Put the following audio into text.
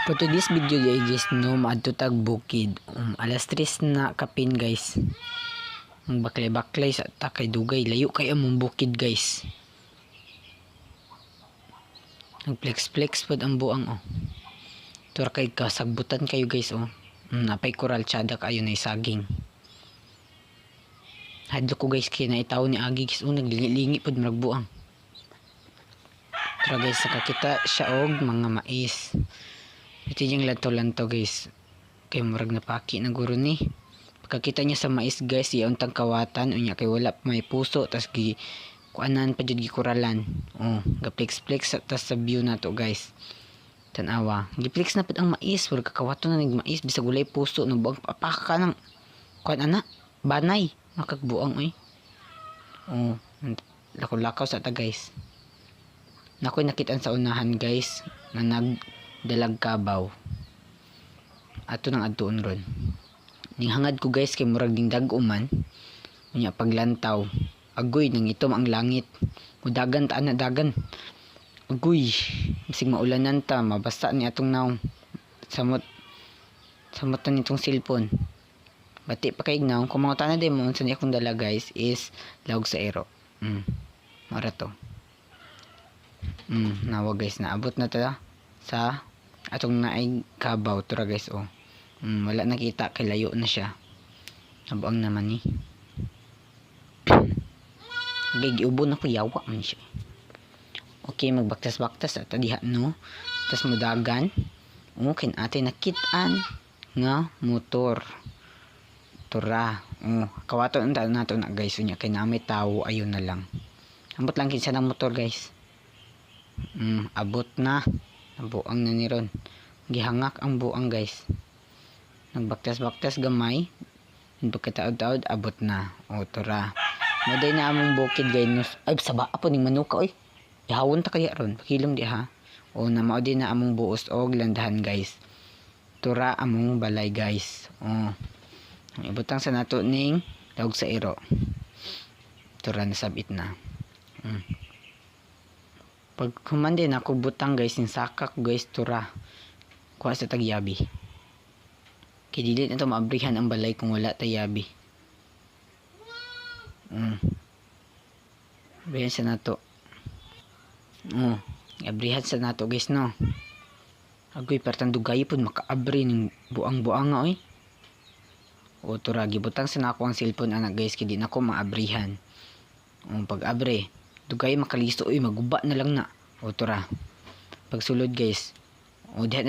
For today's video guys, no, maadto tag bukid. Alas 3 na kapin guys. Ang baklay-baklay sa takay dugay. Layo kay among bukid guys. Nag-flex-flex pod ang buang oh. Tura kay kasagbutan kayo guys oh. Napay koral tsada kayo na isaging. Hadlo ko guys kay naitaw ni Agi guys oh, naglingi-lingi pod marag buang. Tura guys, nakakita siya og mga mais. Ito yung lanto-lanto guys. Kay murag napaki na guro ni. Pagkakita niya sa mais guys, iya untang kawatan. Unya kay wala pa may puso. Tas kuanan pa dyan gikuralan. Oh, gaplex-plex tas sa view na to guys. Tanawa. Giplex na pud ang mais. Murag kakawato na nagmais. Bisag walay puso. Nabuang papaka ng kuan ana. Banay. Makagbuang oy. Oh, lakaw-lakaw sa ta guys. Nakoy nakitaan sa unahan guys. Na dalag kabaw ato nang adtuon ron ning hangad ko guys kay murag ding dag-uman unya paglantaw agoy nang itom ang langit mudagan ta ana dagan agoy bisig maulanan ta mabasa ni atong naong samot nitong cellphone bati pa kay naong kung mga tanan din mo unsa ni akong dala guys is lawg sa ero mara to nawa guys naabot na ta sa atong naay kabaw tura guys oh. Wala nakita kay layo na siya. Nabuang naman ni. Okay, giubon ako yawa man siya. Okay, magbaktas-baktas at diha no. Tas mudagan. Okay, ate nakitaan nga motor. Tura. Kawaton nato na guys unya kay na may tawo ayon na lang. Ambot lang kinsa ng motor guys. Abot na. Buang na ni ron. Gihangak ang buang guys. Nagbaktas-baktas gamay. Pagkataod-taod abot na. O tura. Maday na among bukid guys. Ay saba apo ning manuka oy. Ihawon ta kaya ron. Pakilom di ha. O namao din na among buos og landahan guys. Tura among balay guys. O. Ang ibutang sa nato ning lawg sa ero. Tura nasabit na. Pag humande na ako butang guys, yung sakak guys, tura. Kuha sa tagyabi. Kaya dili na ito maabrihan ang balay kung wala tagyabi. Abrihan sa nato. Abrihan sa nato guys no. Agoy, partang dugay po makaabri ng buang-buang nga oy. O tura, gibutang sa nako ang cellphone anak guys, kaya di na ako maabrihan. Pag abri. Dugay makalisto oy maguba na lang na o tura pagsulod guys o diha na